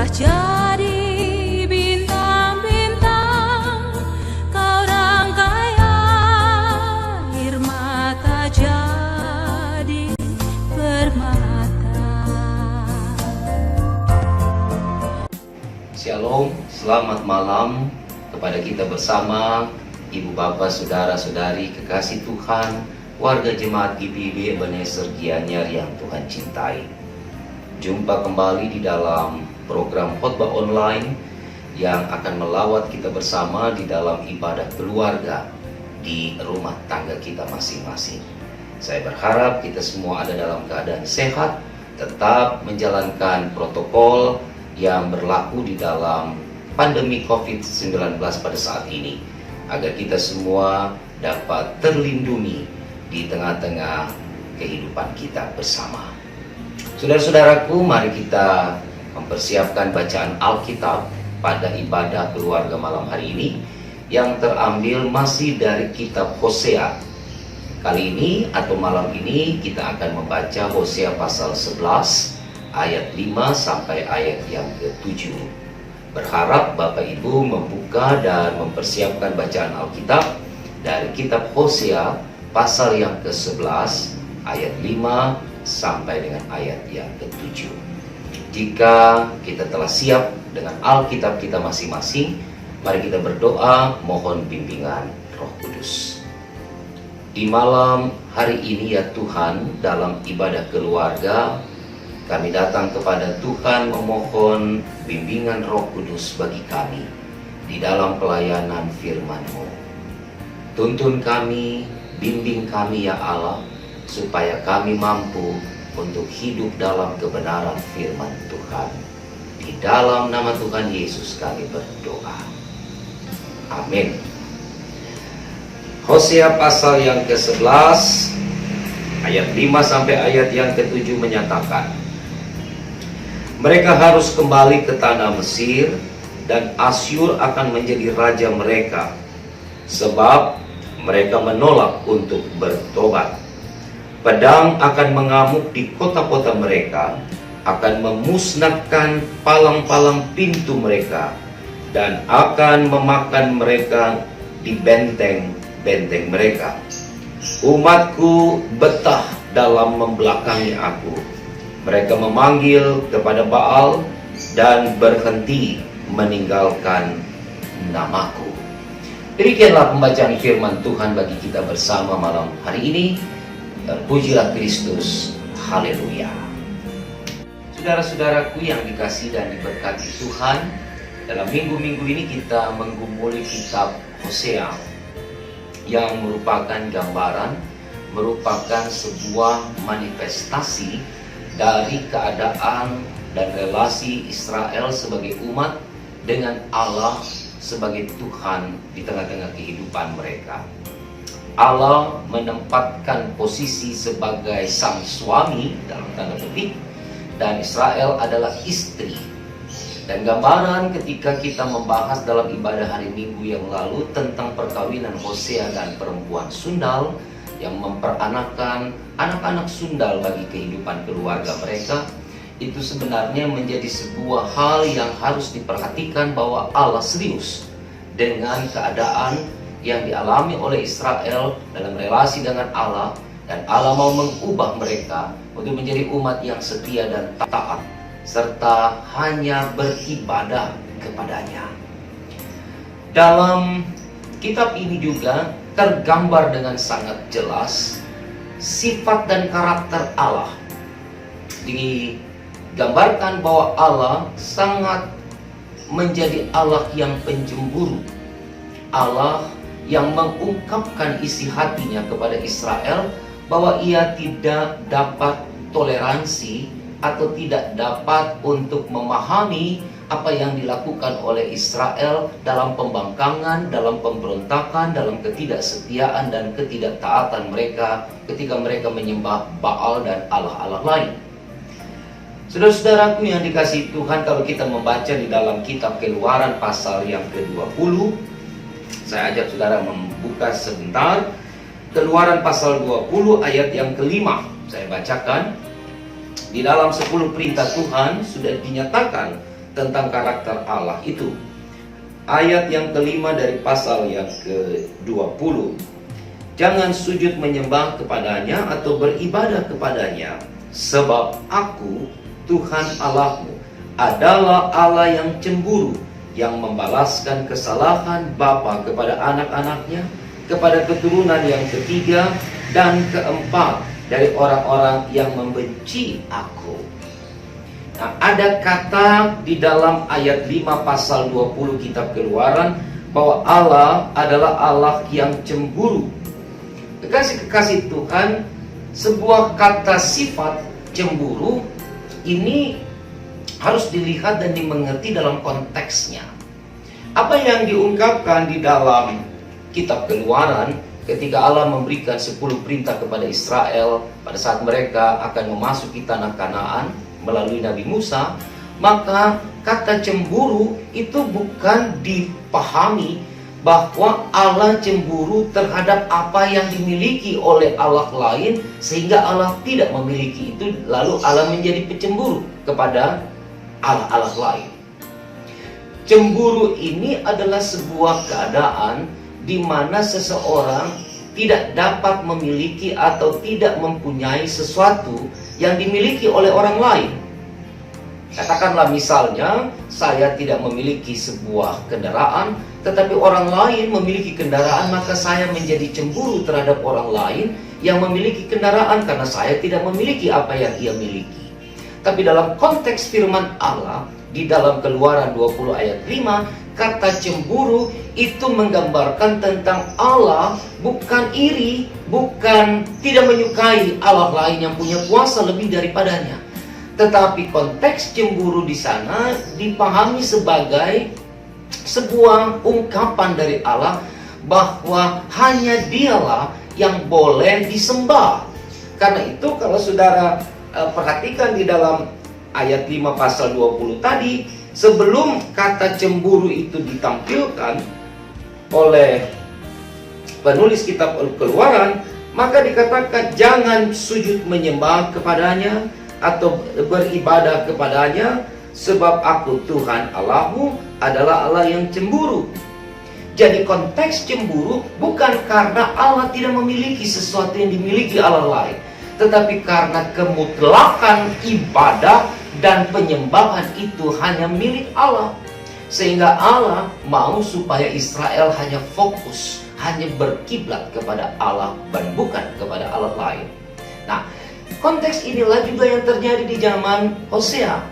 telah jadi bintang-bintang, kau rangkai air mata jadi permata. Shalom, selamat malam kepada kita bersama, Ibu Bapak, Saudara-saudari kekasih Tuhan, warga Jemaat GPIB Ebenezer Gianyar yang Tuhan cintai. Jumpa kembali di dalam program khotbah online yang akan melawat kita bersama di dalam ibadah keluarga di rumah tangga kita masing-masing. Saya berharap kita semua ada dalam keadaan sehat, tetap menjalankan protokol yang berlaku di dalam pandemi COVID-19 pada saat ini, agar kita semua dapat terlindungi di tengah-tengah kehidupan kita bersama. Saudara-saudaraku, mari kita mempersiapkan bacaan Alkitab pada ibadah keluarga malam hari ini yang terambil masih dari kitab Hosea. Kali ini atau malam ini kita akan membaca Hosea pasal 11 ayat 5 sampai ayat yang ke-7. Berharap Bapak Ibu membuka dan mempersiapkan bacaan Alkitab dari kitab Hosea pasal yang ke-11 ayat 5 sampai dengan ayat yang ke-7. Jika kita telah siap dengan Alkitab kita masing-masing, mari kita berdoa mohon bimbingan Roh Kudus. Di malam hari ini ya Tuhan, dalam ibadah keluarga, kami datang kepada Tuhan memohon bimbingan Roh Kudus bagi kami di dalam pelayanan firman-Mu. Tuntun kami, bimbing kami ya Allah, supaya kami mampu untuk hidup dalam kebenaran firman Tuhan. Di dalam nama Tuhan Yesus kami berdoa. Amin. Hosea pasal yang ke-11 ayat 5 sampai ayat yang ke-7 menyatakan, mereka harus kembali ke tanah Mesir, dan Asyur akan menjadi raja mereka, sebab mereka menolak untuk bertobat. Pedang akan mengamuk di kota-kota mereka, akan memusnahkan palang-palang pintu mereka, dan akan memakan mereka di benteng-benteng mereka. Umatku betah dalam membelakangi aku. Mereka memanggil kepada Baal dan berhenti meninggalkan namaku. Demikianlah pembacaan firman Tuhan bagi kita bersama malam hari ini. Terpujilah Kristus. Haleluya. Saudara-saudaraku yang dikasihi dan diberkati Tuhan, dalam minggu-minggu ini kita menggumuli kitab Hosea yang merupakan gambaran, merupakan sebuah manifestasi dari keadaan dan relasi Israel sebagai umat dengan Allah sebagai Tuhan di tengah-tengah kehidupan mereka. Allah menempatkan posisi sebagai sang suami dalam tanda petik, dan Israel adalah istri. Dan gambaran ketika kita membahas dalam ibadah hari Minggu yang lalu tentang perkawinan Hosea dan perempuan sundal yang memperanakan anak-anak sundal bagi kehidupan keluarga mereka, itu sebenarnya menjadi sebuah hal yang harus diperhatikan bahwa Allah serius dengan keadaan yang dialami oleh Israel dalam relasi dengan Allah, dan Allah mau mengubah mereka untuk menjadi umat yang setia dan taat serta hanya beribadah kepadanya. Dalam kitab ini juga tergambar dengan sangat jelas sifat dan karakter Allah. Digambarkan bahwa Allah sangat menjadi Allah yang penjemburu, Allah yang mengungkapkan isi hatinya kepada Israel bahwa ia tidak dapat toleransi atau tidak dapat untuk memahami apa yang dilakukan oleh Israel dalam pembangkangan, dalam pemberontakan, dalam ketidaksetiaan dan ketidaktaatan mereka ketika mereka menyembah Baal dan Allah-Allah lain. Saudara-saudaraku yang dikasihi Tuhan, kalau kita membaca di dalam kitab Keluaran pasal yang ke-20, saya ajak saudara membuka sebentar Keluaran pasal 20 ayat yang ke-5. Saya bacakan. Di dalam 10 perintah Tuhan sudah dinyatakan tentang karakter Allah itu ayat yang kelima dari pasal yang ke-20. Jangan sujud menyembah kepadanya atau beribadah kepadanya, sebab aku, Tuhan Allahmu, adalah Allah yang cemburu, yang membalaskan kesalahan bapa kepada anak-anaknya, kepada keturunan yang ketiga dan keempat dari orang-orang yang membenci aku. Nah, ada kata di dalam ayat 5 pasal 20 kitab Keluaran bahwa Allah adalah Allah yang cemburu. Kekasih-kekasih Tuhan, sebuah kata sifat cemburu ini harus dilihat dan dimengerti dalam konteksnya. Apa yang diungkapkan di dalam kitab Keluaran ketika Allah memberikan 10 perintah kepada Israel pada saat mereka akan memasuki tanah Kanaan melalui Nabi Musa, maka kata cemburu itu bukan dipahami bahwa Allah cemburu terhadap apa yang dimiliki oleh Allah lain sehingga Allah tidak memiliki itu, lalu Allah menjadi pecemburu kepada Allah-Allah lain. Cemburu ini adalah sebuah keadaan di mana seseorang tidak dapat memiliki atau tidak mempunyai sesuatu yang dimiliki oleh orang lain. Katakanlah misalnya saya tidak memiliki sebuah kendaraan, tetapi orang lain memiliki kendaraan, maka saya menjadi cemburu terhadap orang lain yang memiliki kendaraan karena saya tidak memiliki apa yang ia miliki. Tapi dalam konteks firman Allah di dalam Keluaran 20 ayat 5, kata cemburu itu menggambarkan tentang Allah bukan iri, bukan tidak menyukai Allah lain yang punya kuasa lebih daripadanya. Tetapi konteks cemburu di sana dipahami sebagai sebuah ungkapan dari Allah bahwa hanya Dialah yang boleh disembah. Karena itu kalau saudara perhatikan di dalam ayat 5 pasal 20 tadi, sebelum kata cemburu itu ditampilkan oleh penulis kitab Keluaran, maka dikatakan jangan sujud menyembah kepadanya atau beribadah kepadanya, sebab aku Tuhan Allahmu adalah Allah yang cemburu. Jadi konteks cemburu bukan karena Allah tidak memiliki sesuatu yang dimiliki Allah lain, tetapi karena kemutlakan ibadah dan penyembahan itu hanya milik Allah. Sehingga Allah mau supaya Israel hanya fokus, hanya berkiblat kepada Allah dan bukan kepada Allah lain. Nah, konteks inilah juga yang terjadi di zaman Hosea.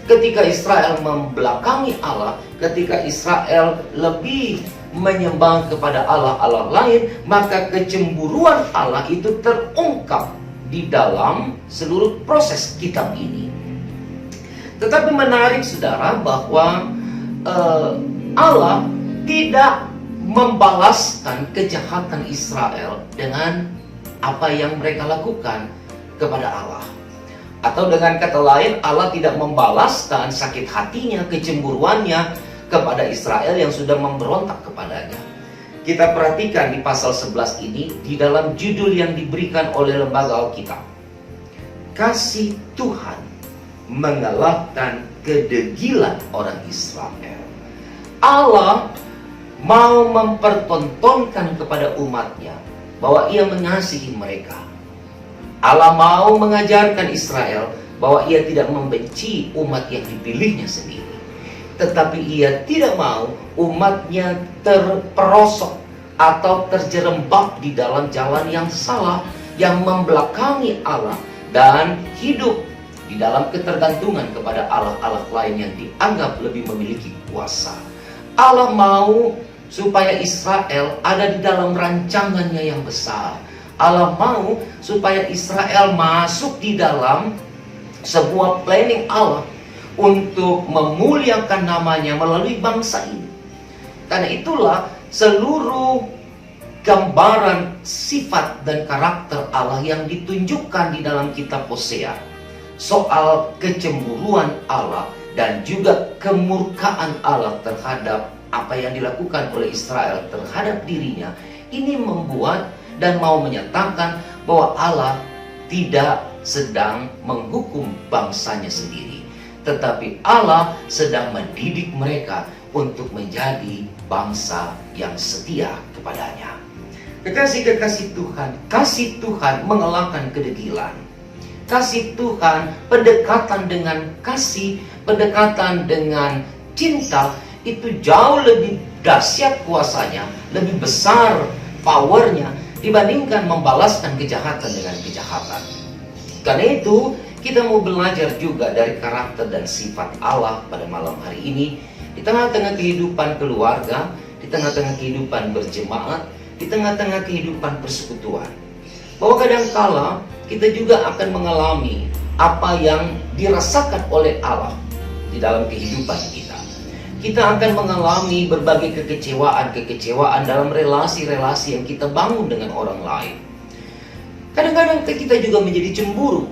Ketika Israel membelakangi Allah, ketika Israel lebih menyembah kepada Allah-Allah lain, maka kecemburuan Allah itu terungkap di dalam seluruh proses kitab ini. Tetapi menarik saudara bahwa Allah tidak membalaskan kejahatan Israel dengan apa yang mereka lakukan kepada Allah. Atau dengan kata lain, Allah tidak membalaskan sakit hatinya, kecemburuannya kepada Israel yang sudah memberontak kepadanya. Kita perhatikan di pasal 11 ini, di dalam judul yang diberikan oleh lembaga Alkitab, kasih Tuhan mengalahkan kedegilan orang Israel. Allah mau mempertontonkan kepada umatnya bahwa ia mengasihi mereka. Allah mau mengajarkan Israel bahwa ia tidak membenci umat yang dipilihnya sendiri, tetapi ia tidak mau umatnya terperosok atau terjerembab di dalam jalan yang salah, yang membelakangi Allah dan hidup di dalam ketergantungan kepada Allah-Allah lain yang dianggap lebih memiliki kuasa. Allah mau supaya Israel ada di dalam rancangannya yang besar. Allah mau supaya Israel masuk di dalam sebuah planning Allah untuk memuliakan namanya melalui bangsa ini. Karena itulah seluruh gambaran sifat dan karakter Allah yang ditunjukkan di dalam kitab Hosea, soal kecemburuan Allah dan juga kemurkaan Allah terhadap apa yang dilakukan oleh Israel terhadap dirinya, ini membuat dan mau menyatakan bahwa Allah tidak sedang menghukum bangsanya sendiri, tetapi Allah sedang mendidik mereka untuk menjadi bangsa yang setia kepadanya. Kekasih-kekasih Tuhan, kasih Tuhan mengalahkan kedegilan. Kasih Tuhan, pendekatan dengan kasih, pendekatan dengan cinta itu jauh lebih dahsyat kuasanya, lebih besar powernya dibandingkan membalaskan kejahatan dengan kejahatan. Karena itu, kita mau belajar juga dari karakter dan sifat Allah pada malam hari ini, di tengah-tengah kehidupan keluarga, di tengah-tengah kehidupan berjemaat, di tengah-tengah kehidupan persekutuan. Bahwa kadangkala kita juga akan mengalami apa yang dirasakan oleh Allah di dalam kehidupan kita. Kita akan mengalami berbagai kekecewaan dalam relasi-relasi yang kita bangun dengan orang lain. Kadang-kadang kita juga menjadi cemburu.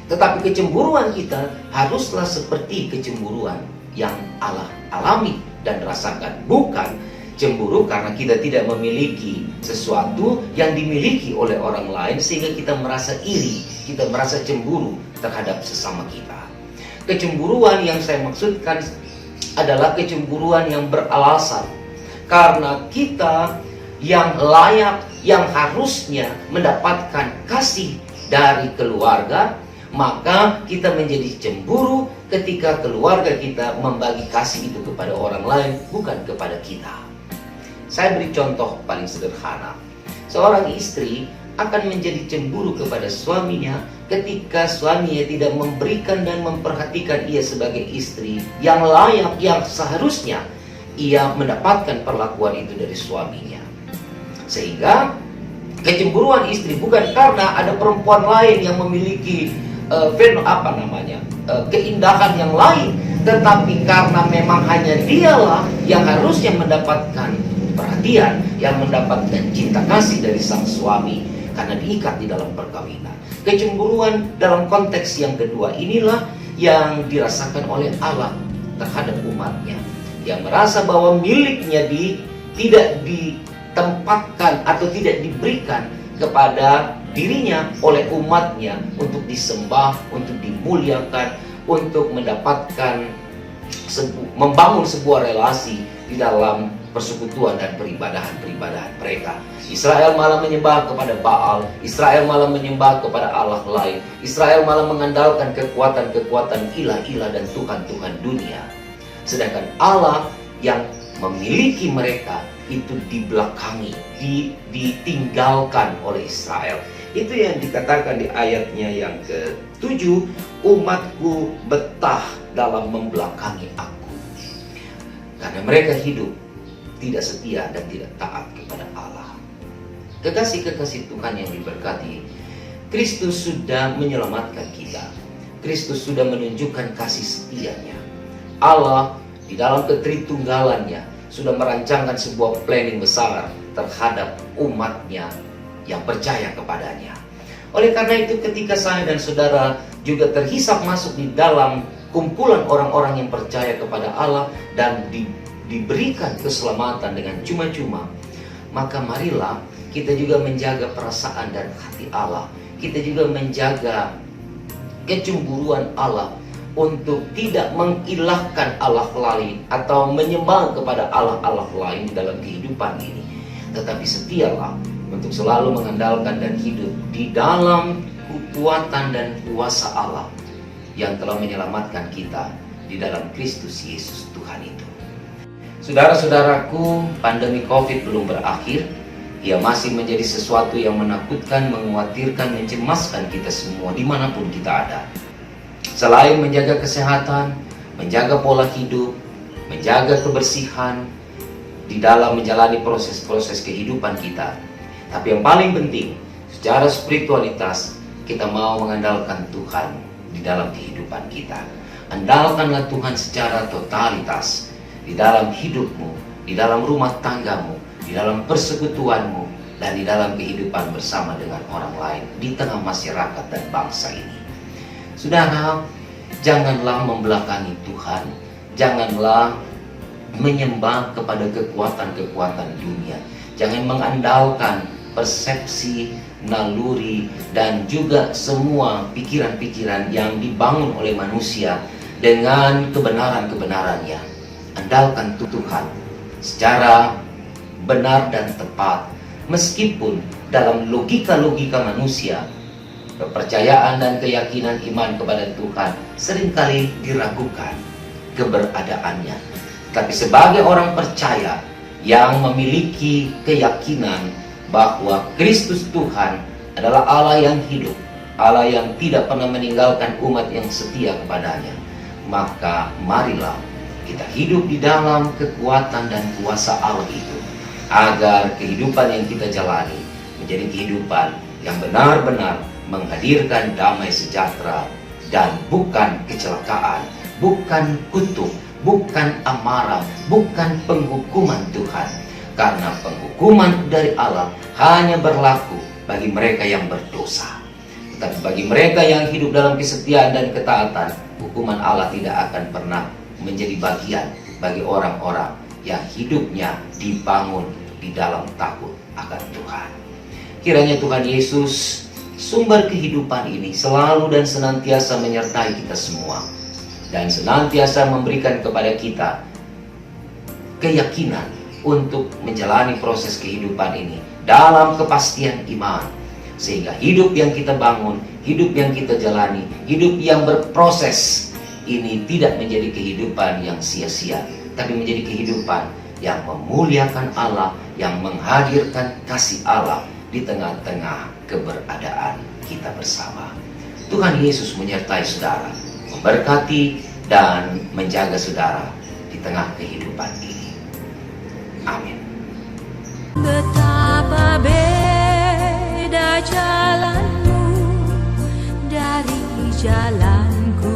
Tetapi kecemburuan kita haruslah seperti kecemburuan yang Allah alami dan rasakan. Bukan cemburu karena kita tidak memiliki sesuatu yang dimiliki oleh orang lain sehingga kita merasa iri, kita merasa cemburu terhadap sesama kita. Kecemburuan yang saya maksudkan adalah kecemburuan yang beralasan. Karena kita yang layak, yang harusnya mendapatkan kasih dari keluarga, maka kita menjadi cemburu ketika keluarga kita membagi kasih itu kepada orang lain, bukan kepada kita. Saya beri contoh paling sederhana. Seorang istri akan menjadi cemburu kepada suaminya ketika suaminya tidak memberikan dan memperhatikan ia sebagai istri yang layak, yang seharusnya ia mendapatkan perlakuan itu dari suaminya. Sehingga kecemburuan istri bukan karena ada perempuan lain yang memiliki keindahan yang lain, tetapi karena memang hanya dialah yang harusnya mendapatkan perhatian, yang mendapatkan cinta kasih dari sang suami karena diikat di dalam perkawinan. Kecemburuan dalam konteks yang kedua inilah yang dirasakan oleh Allah terhadap umatnya, yang merasa bahwa miliknya tidak ditempatkan atau tidak diberikan kepada dirinya oleh umatnya untuk disembah, untuk dimuliakan, untuk mendapatkan membangun sebuah relasi di dalam persekutuan dan peribadahan mereka. Israel malah menyembah kepada Baal, Israel malah menyembah kepada Allah lain, Israel malah mengandalkan kekuatan-kekuatan ilah-ilah dan tuhan-tuhan dunia. Sedangkan Allah yang memiliki mereka itu dibelakangi, ditinggalkan oleh Israel. Itu yang dikatakan di ayatnya yang ke-7, umatku betah dalam membelakangi aku. Karena mereka hidup tidak setia dan tidak taat kepada Allah. Kekasih-kekasih Tuhan yang diberkati, Kristus sudah menyelamatkan kita. Kristus sudah menunjukkan kasih setianya. Allah di dalam ketritunggalannya sudah merancangkan sebuah planning besar terhadap umatnya yang percaya kepadanya. Oleh karena itu ketika saya dan saudara juga terhisap masuk di dalam kumpulan orang-orang yang percaya kepada Allah dan diberikan keselamatan dengan cuma-cuma, maka marilah kita juga menjaga perasaan dan hati Allah. Kita juga menjaga kecemburuan Allah untuk tidak mengilahkan Allah lain atau menyembah kepada Allah-Allah lain dalam kehidupan ini. Tetapi setialah untuk selalu mengandalkan dan hidup di dalam kekuatan dan kuasa Allah yang telah menyelamatkan kita di dalam Kristus Yesus Tuhan itu. Saudara-saudaraku, pandemi COVID belum berakhir. Ia masih menjadi sesuatu yang menakutkan, mengkhawatirkan, mencemaskan kita semua dimanapun kita ada. Selain menjaga kesehatan, menjaga pola hidup, menjaga kebersihan di dalam menjalani proses-proses kehidupan kita. Tapi yang paling penting, secara spiritualitas, kita mau mengandalkan Tuhan di dalam kehidupan kita. Andalkanlah Tuhan secara totalitas di dalam hidupmu, di dalam rumah tanggamu, di dalam persekutuanmu, dan di dalam kehidupan bersama dengan orang lain di tengah masyarakat dan bangsa ini. Saudara, janganlah membelakangi Tuhan, janganlah menyembah kepada kekuatan-kekuatan dunia, jangan mengandalkan persepsi, naluri, dan juga semua pikiran-pikiran yang dibangun oleh manusia dengan kebenaran-kebenarannya. Andalkan Tuhan secara benar dan tepat, meskipun dalam logika-logika manusia, kepercayaan dan keyakinan iman kepada Tuhan seringkali diragukan keberadaannya. Tapi sebagai orang percaya yang memiliki keyakinan bahwa Kristus Tuhan adalah Allah yang hidup, Allah yang tidak pernah meninggalkan umat yang setia kepadanya, maka marilah kita hidup di dalam kekuatan dan kuasa Allah itu, agar kehidupan yang kita jalani menjadi kehidupan yang benar-benar menghadirkan damai sejahtera dan bukan kecelakaan, bukan kutuk, bukan amarah, bukan penghukuman Tuhan. Karena penghukuman dari Allah hanya berlaku bagi mereka yang berdosa. Tetapi bagi mereka yang hidup dalam kesetiaan dan ketaatan, hukuman Allah tidak akan pernah menjadi bagian bagi orang-orang yang hidupnya dibangun di dalam takut akan Tuhan. Kiranya Tuhan Yesus, sumber kehidupan ini, selalu dan senantiasa menyertai kita semua, dan senantiasa memberikan kepada kita keyakinan untuk menjalani proses kehidupan ini dalam kepastian iman, sehingga hidup yang kita bangun, hidup yang kita jalani, hidup yang berproses ini tidak menjadi kehidupan yang sia-sia, tapi menjadi kehidupan yang memuliakan Allah, yang menghadirkan kasih Allah di tengah-tengah keberadaan kita bersama. Tuhan Yesus menyertai saudara, memberkati dan menjaga saudara di tengah kehidupan ini. Amin. Betapa beda jalanmu dari jalanku.